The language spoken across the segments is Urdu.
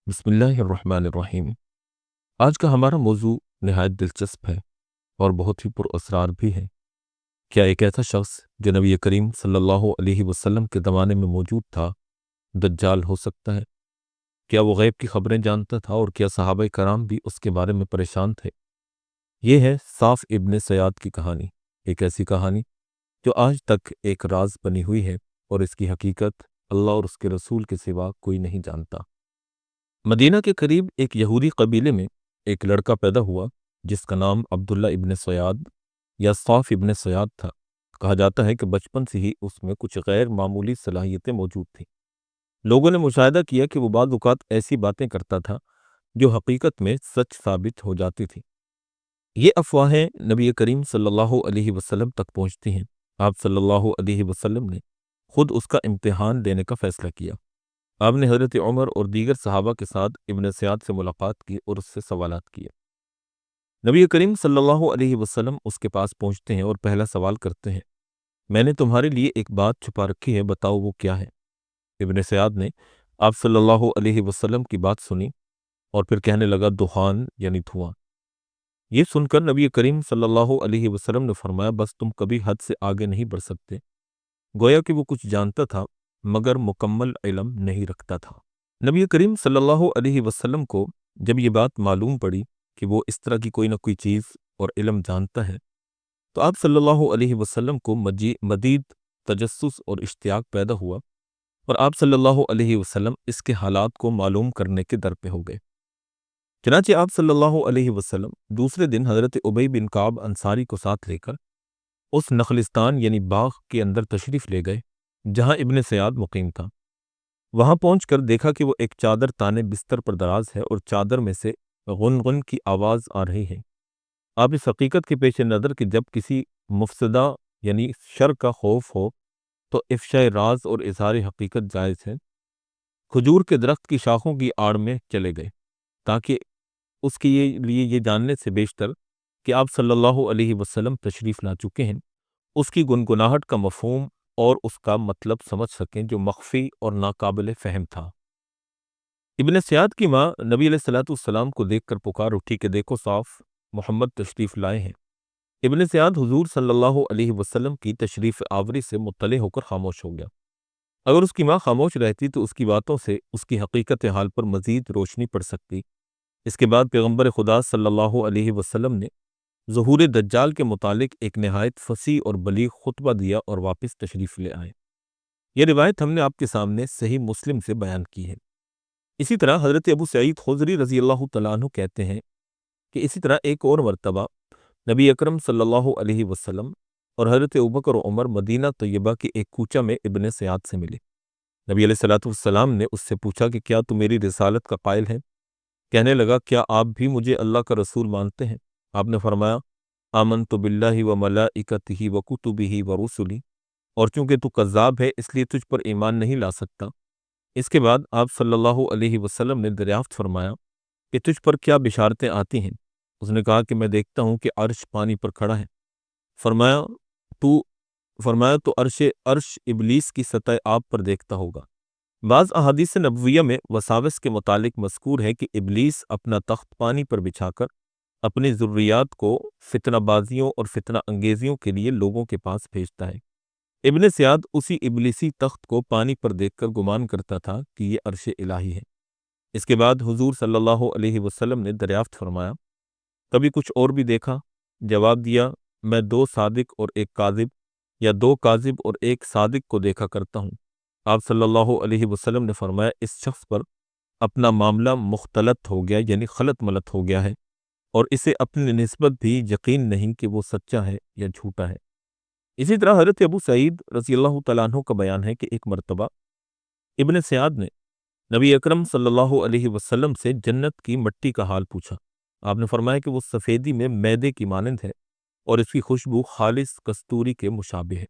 بسم اللہ الرحمن الرحیم۔ آج کا ہمارا موضوع نہایت دلچسپ ہے اور بہت ہی پر اسرار بھی ہے۔ کیا ایک ایسا شخص جو نبی کریم صلی اللہ علیہ وسلم کے زمانے میں موجود تھا دجال ہو سکتا ہے؟ کیا وہ غیب کی خبریں جانتا تھا اور کیا صحابہ کرام بھی اس کے بارے میں پریشان تھے؟ یہ ہے صاف ابن سیاد کی کہانی، ایک ایسی کہانی جو آج تک ایک راز بنی ہوئی ہے اور اس کی حقیقت اللہ اور اس کے رسول کے سوا کوئی نہیں جانتا۔ مدینہ کے قریب ایک یہودی قبیلے میں ایک لڑکا پیدا ہوا جس کا نام عبداللہ ابن سیاد یا صاف ابن سیاد تھا۔ کہا جاتا ہے کہ بچپن سے ہی اس میں کچھ غیر معمولی صلاحیتیں موجود تھیں۔ لوگوں نے مشاہدہ کیا کہ وہ بعض اوقات ایسی باتیں کرتا تھا جو حقیقت میں سچ ثابت ہو جاتی تھی۔ یہ افواہیں نبی کریم صلی اللہ علیہ وسلم تک پہنچتی ہیں۔ آپ صلی اللہ علیہ وسلم نے خود اس کا امتحان لینے کا فیصلہ کیا۔ آپ نے حضرت عمر اور دیگر صحابہ کے ساتھ ابن سیاد سے ملاقات کی اور اس سے سوالات کیے۔ نبی کریم صلی اللہ علیہ وسلم اس کے پاس پہنچتے ہیں اور پہلا سوال کرتے ہیں، میں نے تمہارے لیے ایک بات چھپا رکھی ہے، بتاؤ وہ کیا ہے؟ ابن سیاد نے آپ صلی اللہ علیہ وسلم کی بات سنی اور پھر کہنے لگا دخان یعنی دھواں۔ یہ سن کر نبی کریم صلی اللہ علیہ وسلم نے فرمایا بس تم کبھی حد سے آگے نہیں بڑھ سکتے۔ گویا کہ وہ کچھ جانتا تھا مگر مکمل علم نہیں رکھتا تھا۔ نبی کریم صلی اللہ علیہ وسلم کو جب یہ بات معلوم پڑی کہ وہ اس طرح کی کوئی نہ کوئی چیز اور علم جانتا ہے تو آپ صلی اللہ علیہ وسلم کو مزید تجسس اور اشتیاق پیدا ہوا اور آپ صلی اللہ علیہ وسلم اس کے حالات کو معلوم کرنے کے در پہ ہو گئے۔ چنانچہ آپ صلی اللہ علیہ وسلم دوسرے دن حضرت ابی بن کعب انصاری کو ساتھ لے کر اس نخلستان یعنی باغ کے اندر تشریف لے گئے جہاں ابن سیاد مقیم تھا۔ وہاں پہنچ کر دیکھا کہ وہ ایک چادر تانے بستر پر دراز ہے اور چادر میں سے غن کی آواز آ رہی ہے۔ آپ اس حقیقت کے پیش نظر کہ جب کسی مفسدہ یعنی شر کا خوف ہو تو افشاء راز اور اظہار حقیقت جائز ہے، کھجور کے درخت کی شاخوں کی آڑ میں چلے گئے تاکہ اس کے لیے یہ جاننے سے بیشتر کہ آپ صلی اللہ علیہ وسلم تشریف لا چکے ہیں اس کی گنگناہٹ کا مفہوم اور اس کا مطلب سمجھ سکیں جو مخفی اور ناقابل فہم تھا۔ ابن سیاد کی ماں نبی علیہ الصلوۃ والسلام کو دیکھ کر پکار اٹھی کہ دیکھو صاف محمد تشریف لائے ہیں۔ ابن سیاد حضور صلی اللہ علیہ وسلم کی تشریف آوری سے مطلع ہو کر خاموش ہو گیا۔ اگر اس کی ماں خاموش رہتی تو اس کی باتوں سے اس کی حقیقت حال پر مزید روشنی پڑ سکتی۔ اس کے بعد پیغمبر خدا صلی اللہ علیہ وسلم نے ظہور دجال کے متعلق ایک نہایت فصیح اور بلیغ خطبہ دیا اور واپس تشریف لے آئے۔ یہ روایت ہم نے آپ کے سامنے صحیح مسلم سے بیان کی ہے۔ اسی طرح حضرت ابو سعید خدری رضی اللہ تعالیٰ عنہ کہتے ہیں کہ اسی طرح ایک اور مرتبہ نبی اکرم صلی اللہ علیہ وسلم اور حضرت ابوبکر و عمر مدینہ طیبہ کے ایک کوچہ میں ابن سیاد سے ملے۔ نبی علیہ الصلوۃ والسلام نے اس سے پوچھا کہ کیا تم میری رسالت کا قائل ہے؟ کہنے لگا کیا آپ بھی مجھے اللہ کا رسول مانتے ہیں؟ آپ نے فرمایا آمنت باللہ و ملائکتہ و کتبہ و رسلہ، اور چونکہ تو کذاب ہے اس لیے تجھ پر ایمان نہیں لا سکتا۔ اس کے بعد آپ صلی اللہ علیہ وسلم نے دریافت فرمایا کہ تجھ پر کیا بشارتیں آتی ہیں؟ اس نے کہا کہ میں دیکھتا ہوں کہ عرش پانی پر کھڑا ہے۔ فرمایا تو عرش ابلیس کی سطح آب پر دیکھتا ہوگا۔ بعض احادیث نبویہ میں وساوس کے متعلق مذکور ہے کہ ابلیس اپنا تخت پانی پر بچھا کر اپنی ذریات کو فتنہ بازیوں اور فتنہ انگیزیوں کے لیے لوگوں کے پاس بھیجتا ہے۔ ابن سیاد اسی ابلیسی تخت کو پانی پر دیکھ کر گمان کرتا تھا کہ یہ عرش الہی ہے۔ اس کے بعد حضور صلی اللہ علیہ وسلم نے دریافت فرمایا کبھی کچھ اور بھی دیکھا؟ جواب دیا میں 2 صادق اور 1 کاذب یا 2 کاذب اور 1 صادق کو دیکھا کرتا ہوں۔ آپ صلی اللہ علیہ وسلم نے فرمایا اس شخص پر اپنا معاملہ مختلط ہو گیا یعنی خلط ملط ہو گیا ہے اور اسے اپنی نسبت بھی یقین نہیں کہ وہ سچا ہے یا جھوٹا ہے۔ اسی طرح حضرت ابو سعید رضی اللہ تعالیٰ عنہ کا بیان ہے کہ ایک مرتبہ ابن سیاد نے نبی اکرم صلی اللہ علیہ وسلم سے جنت کی مٹی کا حال پوچھا۔ آپ نے فرمایا کہ وہ سفیدی میں میدے کی مانند ہے اور اس کی خوشبو خالص کستوری کے مشابہ ہے۔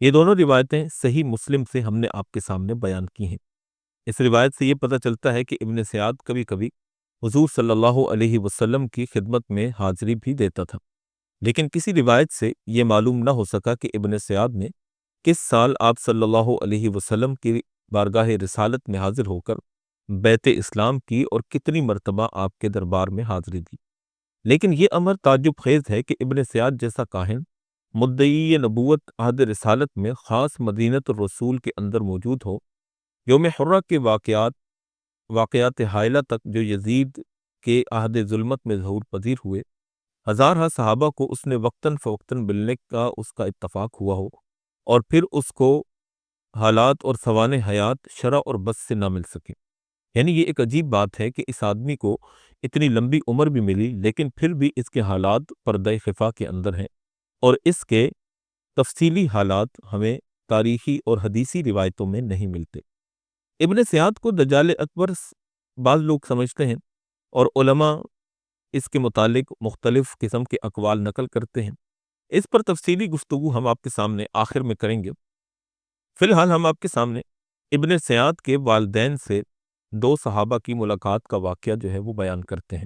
یہ دونوں روایتیں صحیح مسلم سے ہم نے آپ کے سامنے بیان کی ہیں۔ اس روایت سے یہ پتہ چلتا ہے کہ ابن سیاد کبھی کبھی حضور صلی اللہ علیہ وسلم کی خدمت میں حاضری بھی دیتا تھا، لیکن کسی روایت سے یہ معلوم نہ ہو سکا کہ ابن سیاد نے کس سال آپ صلی اللہ علیہ وسلم کی بارگاہ رسالت میں حاضر ہو کر بیت اسلام کی اور کتنی مرتبہ آپ کے دربار میں حاضری دی، لیکن یہ امر تعجب خیز ہے کہ ابن سیاد جیسا کاہن مدعی نبوت عہد رسالت میں خاص مدینت الرسول کے اندر موجود ہو، یوم حرہ کے واقعات حائلہ تک جو یزید کے عہد ظلمت میں ظہور پذیر ہوئے، ہزارہ صحابہ کو اس نے وقتاً فوقتاً ملنے کا اس کا اتفاق ہوا ہو، اور پھر اس کو حالات اور سوانح حیات شرع اور بس سے نہ مل سکے۔ یعنی یہ ایک عجیب بات ہے کہ اس آدمی کو اتنی لمبی عمر بھی ملی، لیکن پھر بھی اس کے حالات پردہ خفا کے اندر ہیں، اور اس کے تفصیلی حالات ہمیں تاریخی اور حدیثی روایتوں میں نہیں ملتے۔ ابن سیاد کو دجال اکبر بعض لوگ سمجھتے ہیں، اور علماء اس کے متعلق مختلف قسم کے اقوال نقل کرتے ہیں۔ اس پر تفصیلی گفتگو ہم آپ کے سامنے آخر میں کریں گے۔ فی الحال ہم آپ کے سامنے ابن سیاد کے والدین سے دو صحابہ کی ملاقات کا واقعہ جو ہے وہ بیان کرتے ہیں۔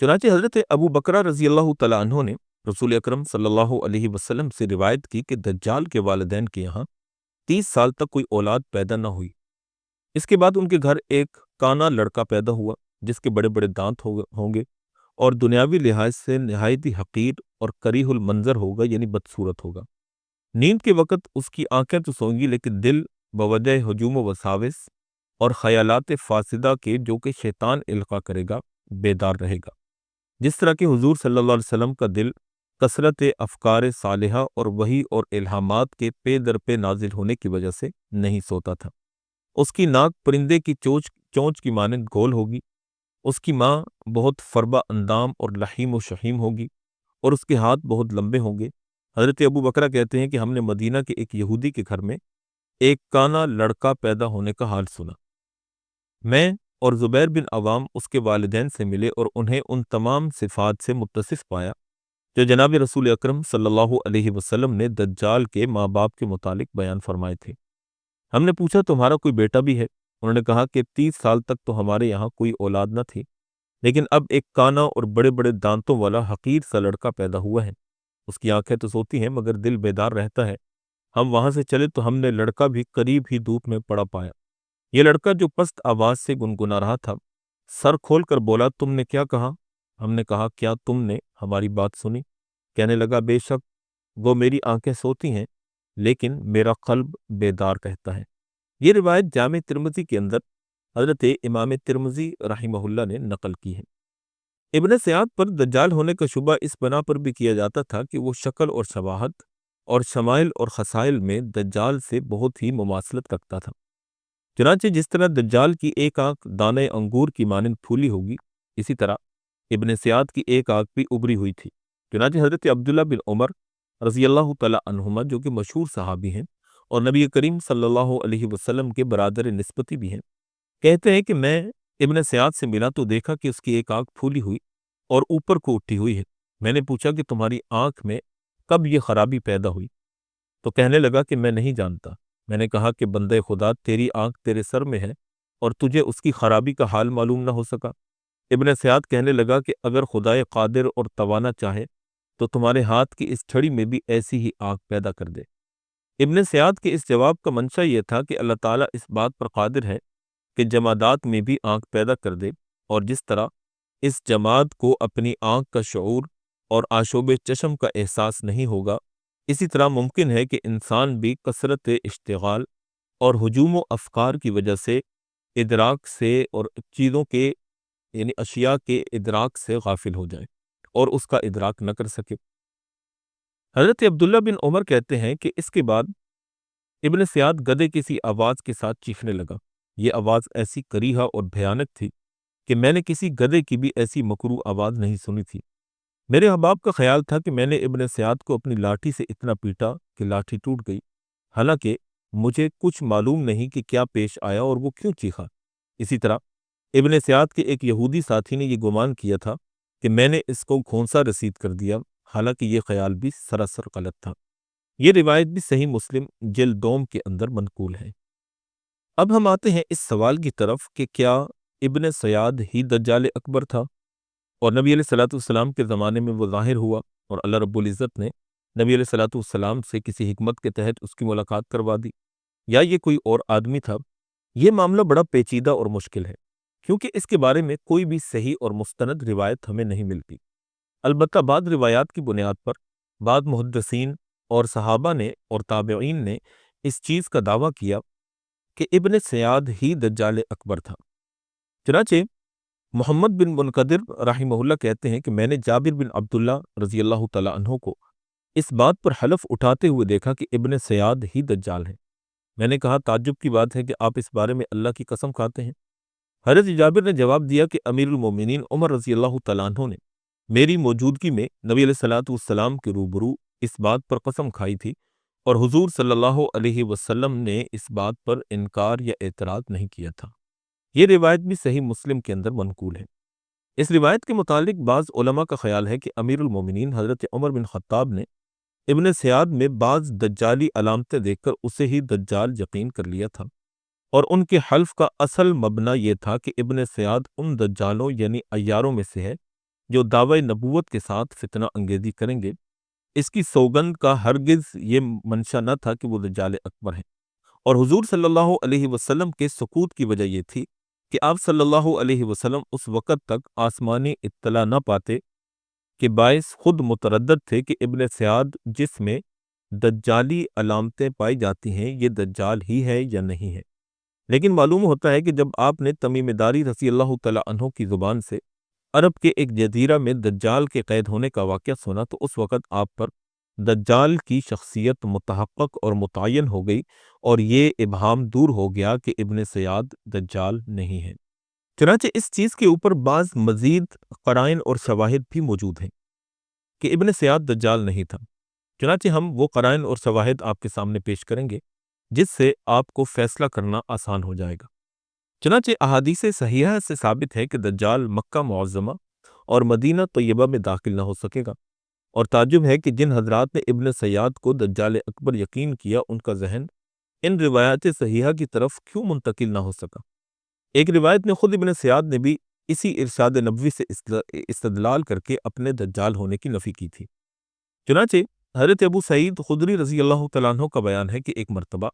چنانچہ حضرت ابو بکرہ رضی اللہ تعالیٰ عنہ نے رسول اکرم صلی اللہ علیہ وسلم سے روایت کی کہ دجال کے والدین کے یہاں 30 سال تک کوئی اولاد پیدا نہ ہوئی۔ اس کے بعد ان کے گھر ایک کانا لڑکا پیدا ہوا جس کے بڑے بڑے دانت ہوں گے اور دنیاوی لحاظ سے نہایت ہی حقیر اور کریہ المنظر ہوگا، یعنی بدصورت ہوگا۔ نیند کے وقت اس کی آنکھیں تو سوں گی، لیکن دل بوجہ ہجوم و وساوس اور خیالات فاسدہ کے جو کہ شیطان القا کرے گا بیدار رہے گا، جس طرح کہ حضور صلی اللہ علیہ وسلم کا دل کثرت افکار صالحہ اور وحی اور الہامات کے پے در پے نازل ہونے کی وجہ سے نہیں سوتا تھا۔ اس کی ناک پرندے کی چونچ کی مانند گول ہوگی، اس کی ماں بہت فربہ اندام اور لحیم و شحیم ہوگی، اور اس کے ہاتھ بہت لمبے ہوں گے۔ حضرت ابو بکرہ کہتے ہیں کہ ہم نے مدینہ کے ایک یہودی کے گھر میں ایک کانا لڑکا پیدا ہونے کا حال سنا۔ میں اور زبیر بن عوام اس کے والدین سے ملے اور انہیں ان تمام صفات سے متصف پایا جو جناب رسول اکرم صلی اللہ علیہ وسلم نے دجال کے ماں باپ کے متعلق بیان فرمائے تھے۔ ہم نے پوچھا تمہارا کوئی بیٹا بھی ہے؟ انہوں نے کہا کہ 30 سال تک تو ہمارے یہاں کوئی اولاد نہ تھی، لیکن اب ایک کانا اور بڑے بڑے دانتوں والا حقیر سا لڑکا پیدا ہوا ہے۔ اس کی آنکھیں تو سوتی ہیں مگر دل بیدار رہتا ہے۔ ہم وہاں سے چلے تو ہم نے لڑکا بھی قریب ہی دھوپ میں پڑا پایا۔ یہ لڑکا جو پست آواز سے گنگنا رہا تھا سر کھول کر بولا، تم نے کیا کہا؟ ہم نے کہا، کیا تم نے ہماری بات سنی؟ کہنے لگا، بے شک وہ میری آنکھیں سوتی ہیں لیکن میرا قلب بیدار کہتا ہے۔ یہ روایت جامع ترمذی کے اندر حضرت امام ترمذی رحمہ اللہ نے نقل کی ہے۔ ابن سیاد پر دجال ہونے کا شبہ اس بنا پر بھی کیا جاتا تھا کہ وہ شکل اور شباہت اور شمائل اور خصائل میں دجال سے بہت ہی مماثلت رکھتا تھا۔ چنانچہ جس طرح دجال کی ایک آنکھ دانے انگور کی مانند پھولی ہوگی، اسی طرح ابن سیاد کی ایک آنکھ بھی ابری ہوئی تھی۔ چنانچہ حضرت عبداللہ بن عمر رضی اللہ تعالی عنہما جو کہ مشہور صحابی ہیں اور نبی کریم صلی اللہ علیہ وسلم کے برادر نسبتی بھی ہیں، کہتے ہیں کہ میں ابن سیاد سے ملا تو دیکھا کہ اس کی ایک آنکھ پھولی ہوئی اور اوپر کو اٹھی ہوئی ہے۔ میں نے پوچھا کہ تمہاری آنکھ میں کب یہ خرابی پیدا ہوئی؟ تو کہنے لگا کہ میں نہیں جانتا۔ میں نے کہا کہ بندے خدا، تیری آنکھ تیرے سر میں ہے اور تجھے اس کی خرابی کا حال معلوم نہ ہو سکا؟ ابن سیاد کہنے لگا کہ اگر خدائے قادر اور توانا چاہے تو تمہارے ہاتھ کی اس چھڑی میں بھی ایسی ہی آنکھ پیدا کر دے۔ ابن سیاد کے اس جواب کا منشا یہ تھا کہ اللہ تعالیٰ اس بات پر قادر ہے کہ جمادات میں بھی آنکھ پیدا کر دے، اور جس طرح اس جماد کو اپنی آنکھ کا شعور اور آشوب چشم کا احساس نہیں ہوگا، اسی طرح ممکن ہے کہ انسان بھی کثرت اشتغال اور ہجوم و افکار کی وجہ سے ادراک سے اور چیزوں کے یعنی اشیاء کے ادراک سے غافل ہو جائے اور اس کا ادراک نہ کر سکے۔ حضرت عبداللہ بن عمر کہتے ہیں کہ اس کے بعد ابن سیاد گدھے کسی آواز کے ساتھ چیخنے لگا۔ یہ آواز ایسی کریہا اور بھیانک تھی کہ میں نے کسی گدھے کی بھی ایسی مکروہ آواز نہیں سنی تھی۔ میرے احباب کا خیال تھا کہ میں نے ابن سیاد کو اپنی لاٹھی سے اتنا پیٹا کہ لاٹھی ٹوٹ گئی، حالانکہ مجھے کچھ معلوم نہیں کہ کیا پیش آیا اور وہ کیوں چیخا۔ اسی طرح ابن سیاد کے ایک یہودی ساتھی نے یہ گمان کیا تھا کہ میں نے اس کو گھونسا رسید کر دیا، حالانکہ یہ خیال بھی سراسر غلط تھا۔ یہ روایت بھی صحیح مسلم جلد دوم کے اندر منقول ہے۔ اب ہم آتے ہیں اس سوال کی طرف کہ کیا ابن سیاد ہی دجال اکبر تھا اور نبی علیہ الصلوۃ والسلام کے زمانے میں وہ ظاہر ہوا اور اللہ رب العزت نے نبی علیہ الصلوۃ والسلام سے کسی حکمت کے تحت اس کی ملاقات کروا دی، یا یہ کوئی اور آدمی تھا یہ معاملہ بڑا پیچیدہ اور مشکل ہے کیونکہ اس کے بارے میں کوئی بھی صحیح اور مستند روایت ہمیں نہیں ملتی۔ البتہ بعض روایات کی بنیاد پر بعض محدثین اور صحابہ نے اور تابعین نے اس چیز کا دعویٰ کیا کہ ابن سیاد ہی دجال اکبر تھا۔ چنانچہ محمد بن منقدر رحمہ اللہ کہتے ہیں کہ میں نے جابر بن عبداللہ رضی اللہ تعالیٰ عنہ کو اس بات پر حلف اٹھاتے ہوئے دیکھا کہ ابن سیاد ہی دجال ہے۔ میں نے کہا تعجب کی بات ہے کہ آپ اس بارے میں اللہ کی قسم کھاتے ہیں۔ حضرت جابر نے جواب دیا کہ امیر المومنین عمر رضی اللہ تعالیٰ عنہ نے میری موجودگی میں نبی علیہ الصلوۃ والسلام کے روبرو اس بات پر قسم کھائی تھی اور حضور صلی اللہ علیہ وسلم نے اس بات پر انکار یا اعتراض نہیں کیا تھا۔ یہ روایت بھی صحیح مسلم کے اندر منقول ہے۔ اس روایت کے متعلق بعض علماء کا خیال ہے کہ امیر المومنین حضرت عمر بن خطاب نے ابن سیاد میں بعض دجالی علامتیں دیکھ کر اسے ہی دجال یقین کر لیا تھا، اور ان کے حلف کا اصل مبنی یہ تھا کہ ابن سیاد ان دجالوں یعنی عیاروں میں سے ہے جو دعوی نبوت کے ساتھ فتنہ انگیزی کریں گے۔ اس کی سوگند کا ہرگز یہ منشا نہ تھا کہ وہ دجال اکبر ہیں، اور حضور صلی اللہ علیہ وسلم کے سکوت کی وجہ یہ تھی کہ آپ صلی اللہ علیہ وسلم اس وقت تک آسمانی اطلاع نہ پاتے کہ باعث خود متردد تھے کہ ابن سیاد جس میں دجالی علامتیں پائی جاتی ہیں یہ دجال ہی ہے یا نہیں ہے۔ لیکن معلوم ہوتا ہے کہ جب آپ نے تمیم داری رضی اللہ تعالیٰ عنہ کی زبان سے عرب کے ایک جزیرہ میں دجال کے قید ہونے کا واقعہ سنا تو اس وقت آپ پر دجال کی شخصیت متحقق اور متعین ہو گئی، اور یہ ابہام دور ہو گیا کہ ابن سیاد دجال نہیں ہے۔ چنانچہ اس چیز کے اوپر بعض مزید قرائن اور شواہد بھی موجود ہیں کہ ابن سیاد دجال نہیں تھا۔ چنانچہ ہم وہ قرائن اور شواہد آپ کے سامنے پیش کریں گے جس سے آپ کو فیصلہ کرنا آسان ہو جائے گا۔ چنانچہ احادیث صحیحہ سے ثابت ہے کہ دجال مکہ معظمہ اور مدینہ طیبہ میں داخل نہ ہو سکے گا، اور تعجب ہے کہ جن حضرات نے ابن سیاد کو دجال اکبر یقین کیا ان کا ذہن ان روایات صحیحہ کی طرف کیوں منتقل نہ ہو سکا۔ ایک روایت میں خود ابن سیاد نے بھی اسی ارشاد نبوی سے استدلال کر کے اپنے دجال ہونے کی نفی کی تھی۔ چنانچہ حضرت ابو سعید خدری رضی اللہ تعالیٰ عنہ کا بیان ہے کہ ایک مرتبہ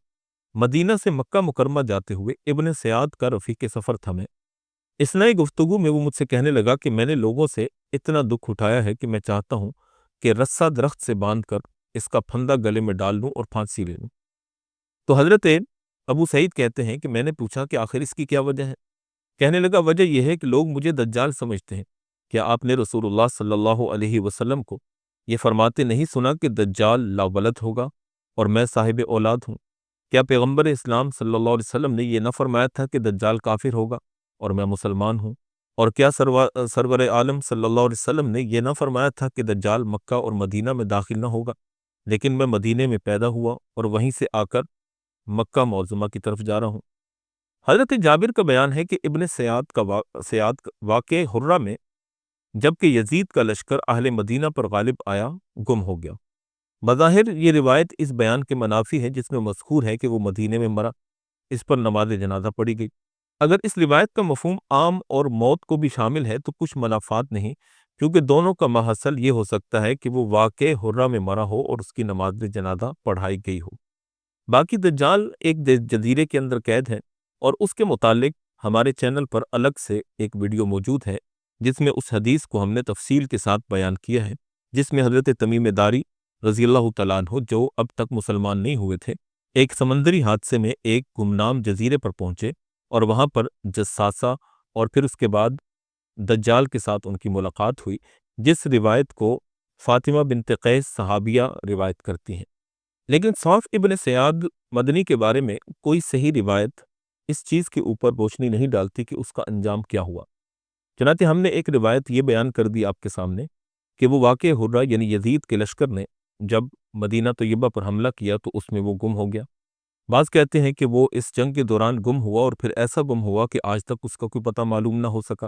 مدینہ سے مکہ مکرمہ جاتے ہوئے ابن سیاد کا رفیق سفر تھا میں۔ اثناء گفتگو میں وہ مجھ سے کہنے لگا کہ میں نے لوگوں سے اتنا دکھ اٹھایا ہے کہ میں چاہتا ہوں کہ رسہ درخت سے باندھ کر اس کا پھندا گلے میں ڈال لوں اور پھانسی لے لوں۔ تو حضرت ابو سعید کہتے ہیں کہ میں نے پوچھا کہ آخر اس کی کیا وجہ ہے؟ کہنے لگا وجہ یہ ہے کہ لوگ مجھے دجال سمجھتے ہیں۔ کیا آپ نے رسول اللہ صلی اللہ علیہ وسلم کو یہ فرماتے نہیں سنا کہ دجال لاولد ہوگا اور میں صاحب اولاد ہوں؟ کیا پیغمبر اسلام صلی اللہ علیہ وسلم نے یہ نہ فرمایا تھا کہ دجال کافر ہوگا اور میں مسلمان ہوں؟ اور کیا سرور عالم صلی اللہ علیہ وسلم نے یہ نہ فرمایا تھا کہ دجال مکہ اور مدینہ میں داخل نہ ہوگا؟ لیکن میں مدینے میں پیدا ہوا اور وہیں سے آ کر مکہ معظمہ کی طرف جا رہا ہوں۔ حضرت جابر کا بیان ہے کہ ابن سیاد واقع حرہ میں جبکہ یزید کا لشکر اہل مدینہ پر غالب آیا گم ہو گیا۔ بظاہر یہ روایت اس بیان کے منافی ہے جس میں مذکور ہے کہ وہ مدینے میں مرا، اس پر نماز جنازہ پڑھی گئی۔ اگر اس روایت کا مفہوم عام اور موت کو بھی شامل ہے تو کچھ منافات نہیں، کیونکہ دونوں کا محصل یہ ہو سکتا ہے کہ وہ واقع حرہ میں مرا ہو اور اس کی نماز جنازہ پڑھائی گئی ہو۔ باقی دجال ایک جزیرے کے اندر قید ہے، اور اس کے متعلق ہمارے چینل پر الگ سے ایک ویڈیو موجود ہے جس میں اس حدیث کو ہم نے تفصیل کے ساتھ بیان کیا ہے، جس میں حضرت تمیم داری رضی اللہ تعالیٰ عنہ جو اب تک مسلمان نہیں ہوئے تھے ایک سمندری حادثے میں ایک گمنام جزیرے پر پہنچے اور وہاں پر جساسہ اور پھر اس کے بعد دجال کے ساتھ ان کی ملاقات ہوئی، جس روایت کو فاطمہ بنت قیس صحابیہ روایت کرتی ہیں۔ لیکن صوف ابن سیاد مدنی کے بارے میں کوئی صحیح روایت اس چیز کے اوپر روشنی نہیں ڈالتی کہ اس کا انجام کیا ہوا۔ چنانچہ ہم نے ایک روایت یہ بیان کر دی آپ کے سامنے کہ وہ واقع حرہ یعنی یزید کے لشکر نے جب مدینہ طیبہ پر حملہ کیا تو اس میں وہ گم ہو گیا۔ بعض کہتے ہیں کہ وہ اس جنگ کے دوران گم ہوا اور پھر ایسا گم ہوا کہ آج تک اس کا کوئی پتہ معلوم نہ ہو سکا۔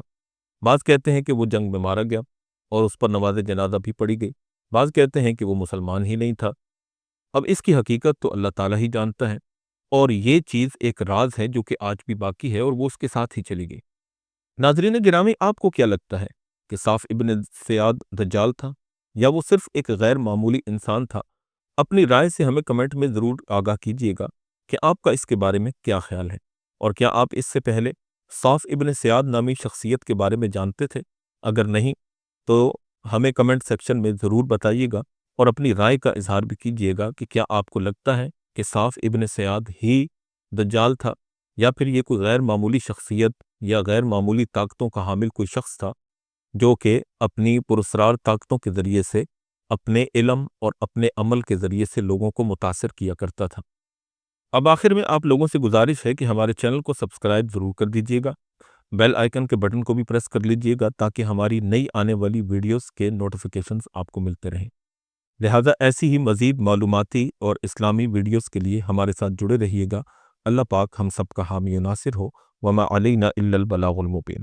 بعض کہتے ہیں کہ وہ جنگ میں مارا گیا اور اس پر نماز جنازہ بھی پڑھی گئی۔ بعض کہتے ہیں کہ وہ مسلمان ہی نہیں تھا۔ اب اس کی حقیقت تو اللہ تعالیٰ ہی جانتا ہے، اور یہ چیز ایک راز ہے جو کہ آج بھی باقی ہے اور وہ اس کے ساتھ ہی چلی گئی۔ ناظرین گرامی، آپ کو کیا لگتا ہے کہ صوف ابن سیاد دجال تھا یا وہ صرف ایک غیر معمولی انسان تھا؟ اپنی رائے سے ہمیں کمنٹ میں ضرور آگاہ کیجیے گا کہ آپ کا اس کے بارے میں کیا خیال ہے۔ اور کیا آپ اس سے پہلے صاف ابن سیاد نامی شخصیت کے بارے میں جانتے تھے؟ اگر نہیں تو ہمیں کمنٹ سیکشن میں ضرور بتائیے گا اور اپنی رائے کا اظہار بھی کیجیے گا کہ کیا آپ کو لگتا ہے کہ صاف ابن سیاد ہی دجال تھا، یا پھر یہ کوئی غیر معمولی شخصیت یا غیر معمولی طاقتوں کا حامل کوئی شخص تھا جو کہ اپنی پراسرار طاقتوں کے ذریعے سے، اپنے علم اور اپنے عمل کے ذریعے سے لوگوں کو متاثر کیا کرتا تھا۔ اب آخر میں آپ لوگوں سے گزارش ہے کہ ہمارے چینل کو سبسکرائب ضرور کر دیجیے گا، بیل آئیکن کے بٹن کو بھی پریس کر لیجیے گا تاکہ ہماری نئی آنے والی ویڈیوز کے نوٹیفیکیشنز آپ کو ملتے رہیں۔ لہٰذا ایسی ہی مزید معلوماتی اور اسلامی ویڈیوز کے لیے ہمارے ساتھ جڑے رہیے گا۔ اللہ پاک ہم سب کا حامی و ناصر ہو۔ وما علینا الا البلاغ المبین۔